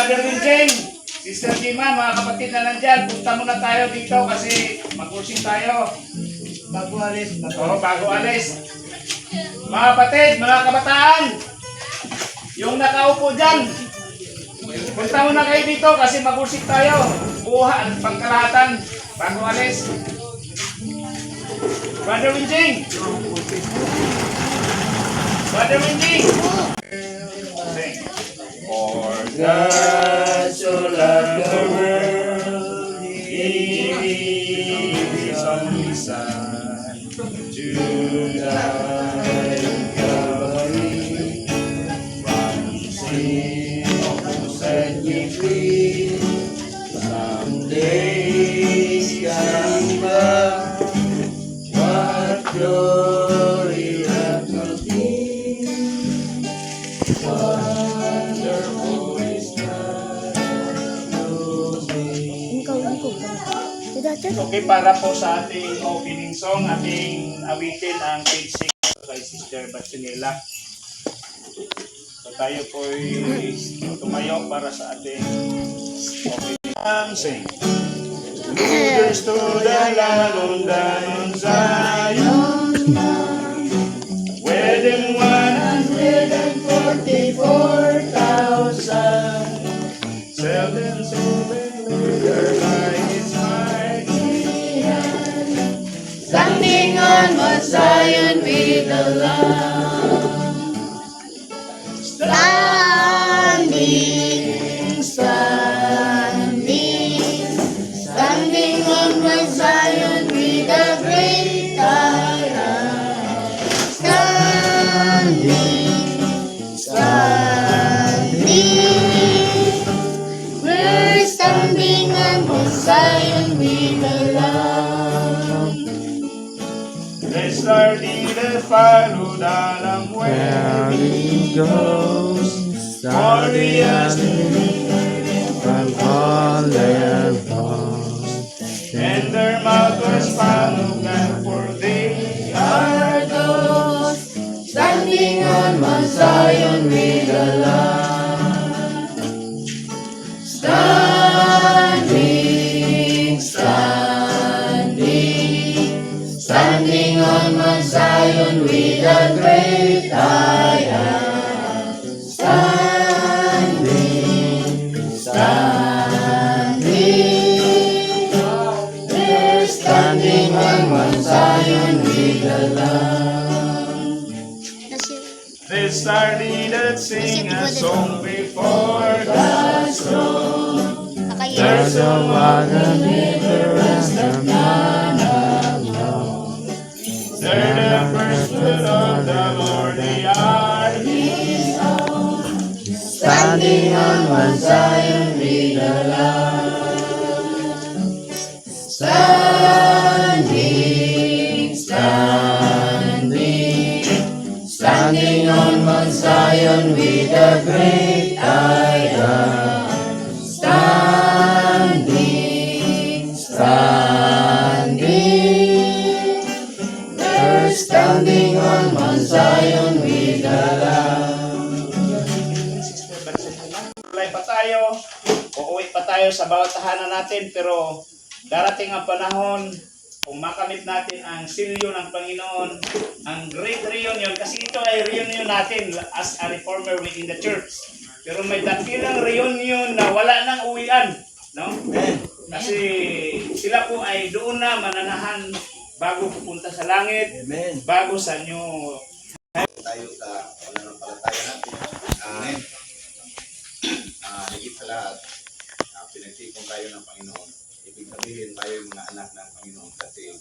Brother Winching, Sister Gima, mga kapatid na nandyan, punta muna tayo dito kasi mag-kursing tayo. Bago alis. Oo, bago alis. Mga kapatid, mga kabataan, yung nakaupo dyan, punta muna kayo dito kasi mag-kursing tayo. Buuhan, pagkalahatan, bago alis. Brother Winching! Brother Winching! For God so loved the world, He gave His only Son to die on Calvary. From sin to set me free. Someday He's coming back. What glory that will be! Wonderful is God. Okay, para po sa ating opening song, ating awitin ang page 6 kay Sister Batsinela. So tayo po'y tumayo para sa ating opening sing. Leaders to the land on Zion, where them 144,000 seldom sovereign leader by His mighty hand, Standing on Mount Zion with the Lamb. Standing, standing, standing on Mount Zion with the great I am. Standing, standing, we're standing on Mount Zion with the Lamb. Let's start the follow the Lamb where He goes. Glorious From all their bones. and their mouth was found, and for they are those Standing on Mount Zion with the Lamb. Standing, standing, standing on Mount Zion with the great I am. Standing, standing, we're standing on Mount Zion with the Lamb. they started to sing a song before God's throne. There's no one greater as the man alone. They're the first fruit of the Lord, they are His own. Standing on Mount Zion with the Lamb. Standing, standing, standing on Mount Zion with the great I am. Standing, standing, we're standing on Mount Zion with the Lamb. Tulay pa tayo, uuwi pa tayo sa bawat tahanan natin, pero darating ang panahon kung makamit natin ang silyo ng Panginoon, ang great reunion, kasi ito ay reunion natin as a reformer within the church. Pero may dakilang reunion na wala nang uwian, no? Kasi sila po ay doon na mananahan bago pupunta sa langit, Amen. bago sa new tayo sa pananampalataya natin. Higit sa lahat, pinagsikong tayo ng Panginoon. Ibig sabihin tayo yung mga anak ng Panginoon kasi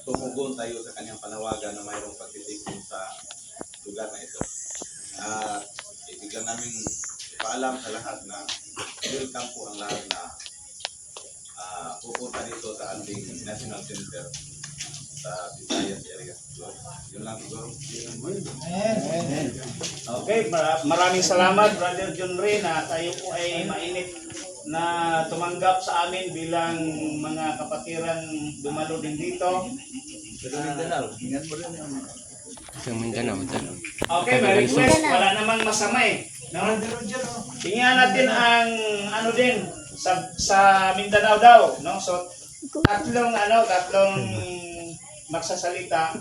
tumugon tayo sa kanyang panawagan na mayroong pagtitikong sa lugar na ito. At ibig lang namin ipaalam sa lahat na welcome po ang lahat na pupunta dito sa ating National Center sa Visayas area. Yun lang siguro. Okay, maraming salamat Brother John Ray na tayo po ay mainit na tumanggap sa amin bilang mga kapatiran dumalo din dito. Pero Mindanao, ingat mo rin yung Sa Mindanao. Okay, may request. Wala namang masama eh. No? Tingnan natin ang ano din sa Mindanao daw, no? So tatlong magsasalita.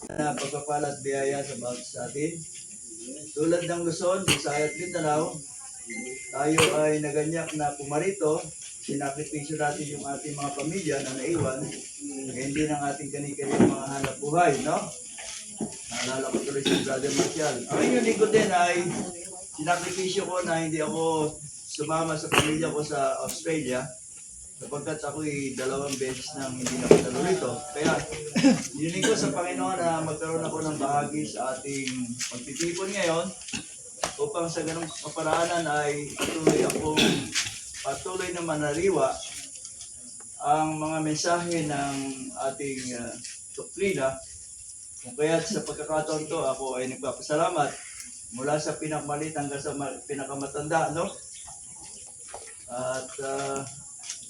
Na pagpapalat biyaya sa bawat sa atin. Tulad ng Luzon, Visayas at Mindanao, tayo ay naganyak na pumarito, sinakripisyo natin yung ating mga pamilya na naiwan, hindi ng ating kani-kani mga hanap buhay, no? Naalala ko tuloy si Brother Marcial. Ang inyong lingkod din ay sinakripisyo ko na hindi ako sumama sa pamilya ko sa Australia, sapagkat ako'y 2 beses nang hindi nakatalo rito. Kaya, hiniling ko sa Panginoon na magkaroon ako ng bahagi sa ating pagtitipon ngayon upang sa ganong kaparaanan ay patuloy na manariwa ang mga mensahe ng ating doktrina. Kung kaya sa pagkakataon to, ako ay nagpapasalamat mula sa pinakamalit hanggang sa pinakamatanda, no? At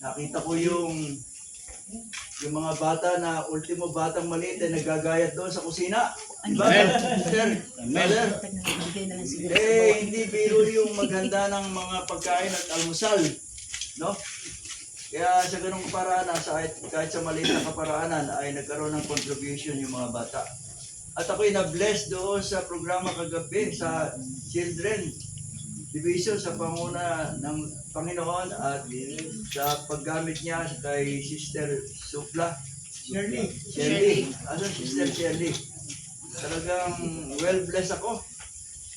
nakita ko yung mga bata na ultimo batang maliit ay nagagayat doon sa kusina. Diba? Brother? Hindi biro yung maghanda ng mga pagkain at almusal. No? Kaya sa ganung kaparaanan, kahit sa maliit na kaparaanan, ay nagkaroon ng contribution yung mga bata. At ako'y na-bless doon sa programa kagabi sa Children Division sa panguna ng Panginoon at sa paggamit niya kay Sister Supla. Shirley. Ano Sister Shirley? Talagang well-blessed ako.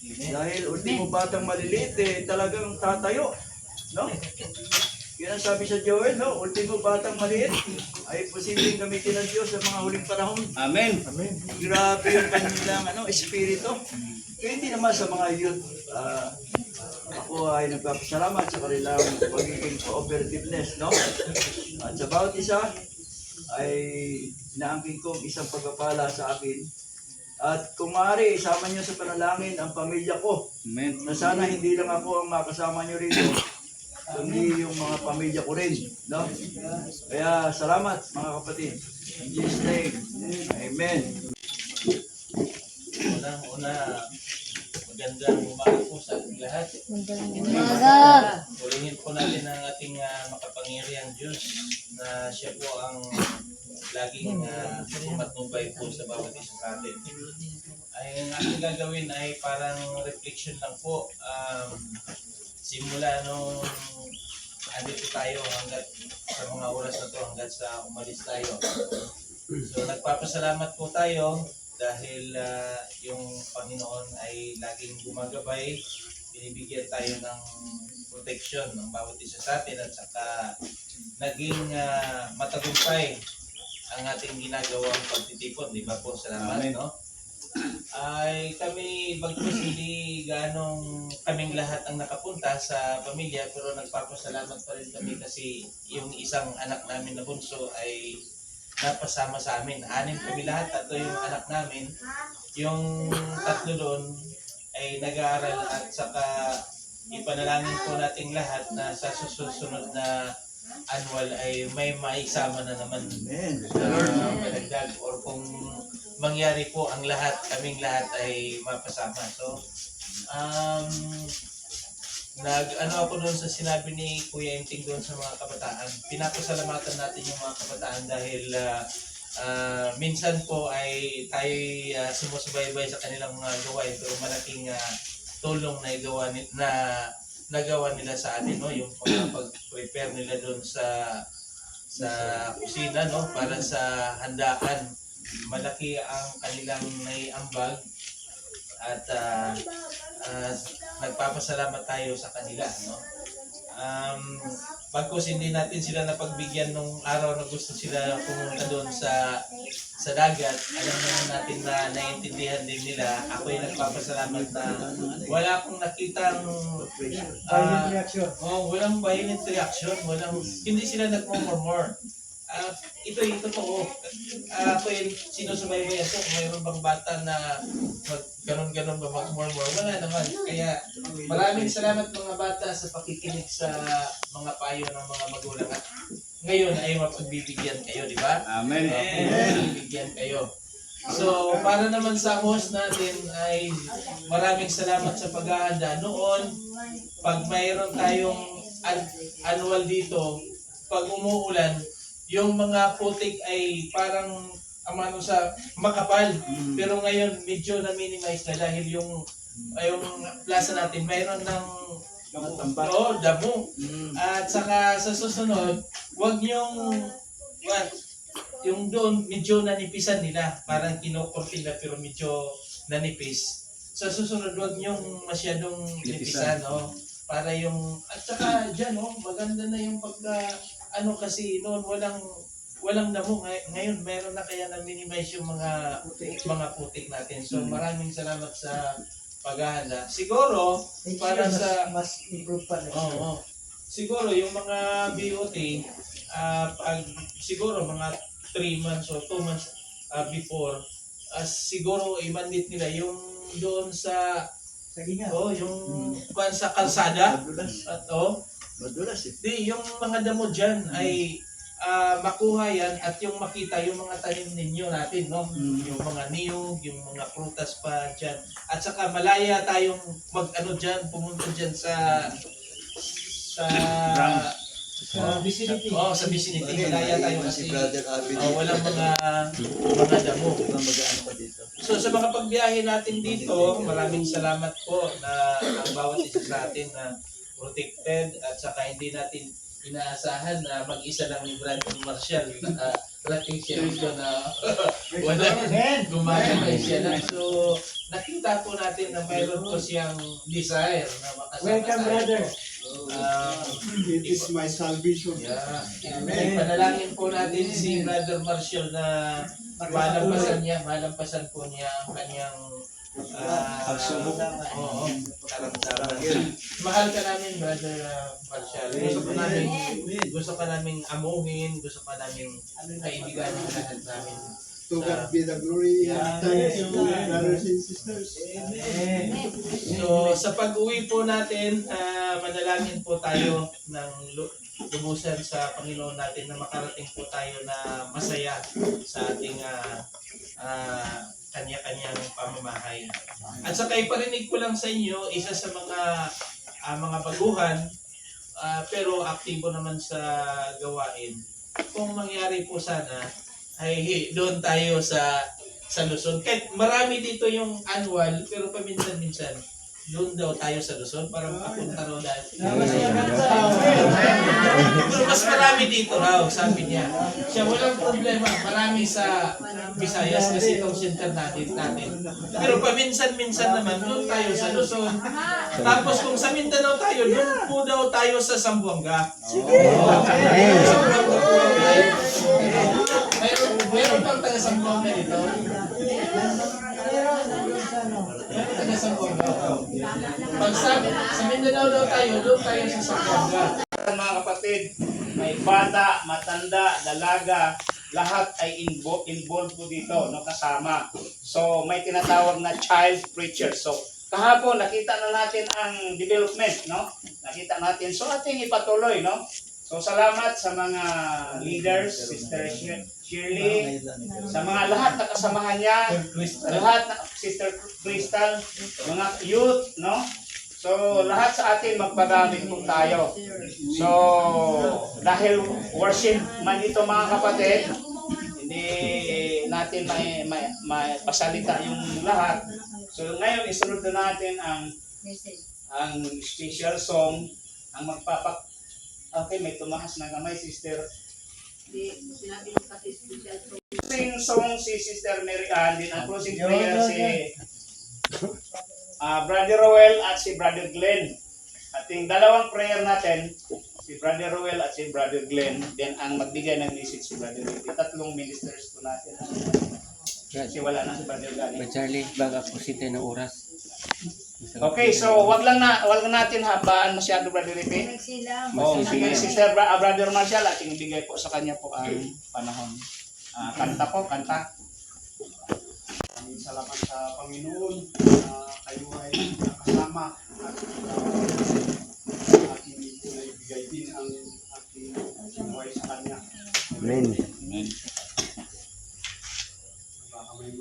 Dahil ultimo batang maliliit talagang tatayo. No? Yan ang sabi sa Joel, no? Ultimo batang maliit ay posibleng gamitin ng Diyos sa mga huling panahon. Amen. Grabe yung kanilang espiritu. Kaya hindi naman sa mga youth, ako ay nagpapasalamat sa kanilang pagiging cooperativeness, no? At sa bawat isa ay inaangkin kong isang pagpapala sa akin. At kung maaari, isama niyo sa panalangin ang pamilya ko. Amen. Na sana hindi lang ako ang makasama niyo rito, kundi yung mga pamilya ko rin, no? Kaya salamat mga kapatid. In Jesus' name, Amen. Unang-una, magandang umaga po sa ating lahat. Purihin po natin ang ating makapangyarihang Diyos na siya po ang laging pumatnubay po sa bawat isa sa atin. Ay, ang ating gagawin ay parang reflection lang po. Simula nung andito tayo hanggat sa mga oras na to, hanggat sa umalis tayo. So nagpapasalamat po tayo dahil yung Panginoon ay laging gumagabay, binibigyan tayo ng protection ng bawat isa sa atin at saka naging matagumpay ang ating ginagawang pagtitipon, di ba po? Salamat, Amen. no? Ay kami bagkus hindi ganong kaming lahat ang nakapunta sa pamilya, pero nagpapasalamat pa rin kami kasi yung isang anak namin na bunso ay napasama sa amin. 6 kami lahat, 3 yung anak namin. Yung 3 doon ay nag-aaral at saka ipanalangin po nating lahat na sa susunod na annual ay may maisama na naman Amen. madagdag or kung mangyari po ang lahat, kaming lahat ay mapasama. So, nag-ano ako doon sa sinabi ni Kuya Inting doon sa mga kabataan. Pinapasalamatan natin yung mga kabataan dahil minsan po ay tayo sumusubaybay sa kanilang mga gawain, pero malaking tulong na nagawa nila sa atin, no? Yung pag-prepare nila doon sa kusina, no? Para sa handaan. Malaki ang kanilang naiambag at nagpapasalamat tayo sa kanila, no? Bagkus hindi natin sila napagbigyan nung araw na gusto sila pumunta doon sa dagat, alam naman natin na naiintindihan din nila. Ako ay nagpapasalamat na wala akong nakitang walang violent reaction, hindi sila nagmumurmur. Ito'y totoo. Ako yung sinusubaybayan ko kung mayroon bang bata na ganon-ganon ba mag-murmur. Wala naman. Kaya maraming salamat mga bata sa pakikinig sa mga payo ng mga magulang. At ngayon ay mapagbibigyan kayo, di ba? Amen. Mapagbibigyan kayo. So, para naman sa host natin ay maraming salamat sa paghahanda. Noon, pag mayroon tayong annual dito, pag umuulan, yung mga putik ay parang sa makapal. Pero ngayon, medyo na-minimize na dahil yung plaza natin, mayroon ng damo. At saka sa susunod, wag yung doon medyo nanipisan nila, parang kinukurti nila pero medyo nanipis. Sa susunod, wag niyong masyadong nipisan, no? Para yung, at saka dyan, no? Maganda na yung kasi noon walang damo. Ngayon, meron na kaya na-minimize yung mga putik natin. So, maraming salamat sa paghahanda. Siguro, para sa mas improve pa Oo. Siguro yung mga BOT, pag siguro mga 3 months or 2 months before, siguro i-mandate nila yung doon sa ginga. yung sa kalsada. At Madulas eh. yung mga damo dyan ay makuha yan at yung makita yung mga tanim ninyo natin, no? Yung mga niyog, yung mga prutas pa dyan. At saka malaya tayong dyan, pumunta dyan sa vicinity. Sa vicinity. Malaya tayo kasi Brother Abid. walang mga damo. Mag-ano pa dito. So sa mga pagbiyahe natin dito, maraming salamat po na ang bawat isa sa atin na protected at saka hindi natin inaasahan na mag-isa lang ni Brandon Marshall rating siya dito na wala gumagana siya na. So nakita po natin na mayroon po siyang desire na makasama Welcome, brother. It is my salvation. Yeah. Panalangin po natin si Brother Marshall na malampasan po niya ang kanyang karamdaman. Mahal ka namin, Brother Marshall. Gusto ka namin amuhin, gusto ka namin kaibigan ng lahat namin. To God be the glory. Thank you, brothers and sisters. So, sa pag-uwi po natin, manalangin po tayo ng lubusan sa Panginoon natin na makarating po tayo na masaya sa ating kanya-kanyang pamamahay. At saka iparinig ko lang sa inyo, isa sa mga baguhan, pero aktibo naman sa gawain. Kung mangyari po sana, ay doon tayo sa Luzon. Kahit marami dito yung annual, pero paminsan-minsan, doon daw tayo sa Luzon para makapunta raw dahil. Pero mas marami dito raw, sabi niya. Siya walang problema, marami sa Visayas kasi itong center natin. Pero paminsan-minsan naman, doon tayo sa Luzon. Tapos kung sa Mindanao tayo, doon po daw tayo sa Zamboanga. Meron pang taga Zamboanga dito. Taga Zamboanga. Pag sa Mindanao daw tayo, doon tayo sa Zamboanga. Mga kapatid, may bata, matanda, dalaga, lahat ay involved po dito, no, kasama. So, may tinatawag na child preacher. So, kahapon, nakita na natin ang development, no? Nakita natin. So, ating ipatuloy, no? So, salamat sa mga leaders, Sister Shirley, sa mga lahat na kasamahan niya, lahat na Sister Crystal, mga youth, no? So, lahat sa atin magpagamit po tayo. So, dahil worship man ito mga kapatid, hindi natin may pasalita yung lahat. So, ngayon isunod na natin ang special song, ang Okay, may tumahas na kamay, Sister. Sinabi mo kasi special song. Sing song si Sister Mary Ann, din ang closing prayer si Brother Roel at si Brother Glenn. Ating dalawang prayer natin, si Brother Roel at si Brother Glenn. Then ang magbigay ng message si Brother Ricky. Tatlong ministers po natin. Kasi wala na si Brother Glenn. Charlie, baga po sito ng oras. Okay, so wag lang natin habaan masyado, Brother Ricky. Nagsilang. Sige, si Sir Brother Marshall, ating ibigay po sa kanya po ang panahon. Kanta. Maraming salamat sa Panginoon na kayo ay nakasama at ating ibigay din ang ating buhay sa Kanya. Amen. Baka may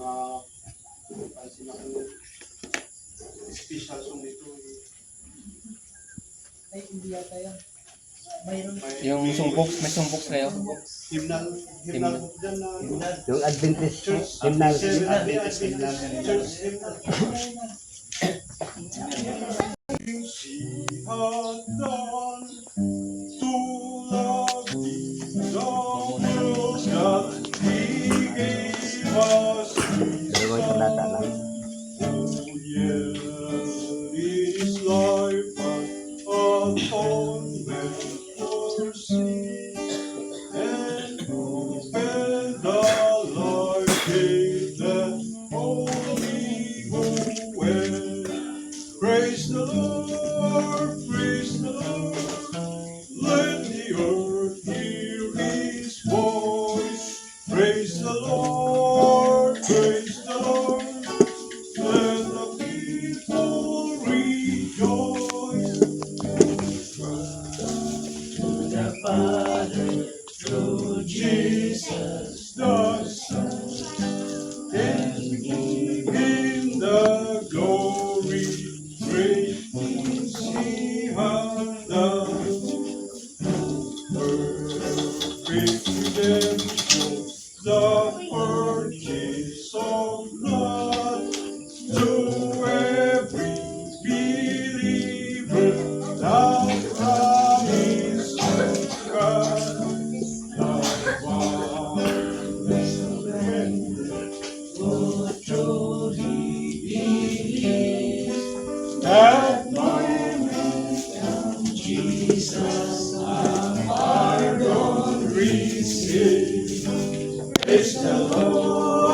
Yung sumbok, may sumbok kayo. Himnal book dyan na Yung Adventist church. hymnal. Adventist himnal. Church himnal. She had done to love thee, the world that he gave us. Dalawang talata lang. Yes, it is life and atonement for sin, and open the light gate that only go well. Praise the Lord, praise the Lord. Let the earth hear His voice. Praise the Lord, praise the Lord. Let the people rejoice. The Father, through Jesus the Son, and give Him the glory. Great things He hath done. Perfect redemption, the purchase of blood. To every believer, thou promise of God, thy marvelous surrender, for truly believes that my man Jesus our pardon receive. Praise the Lord.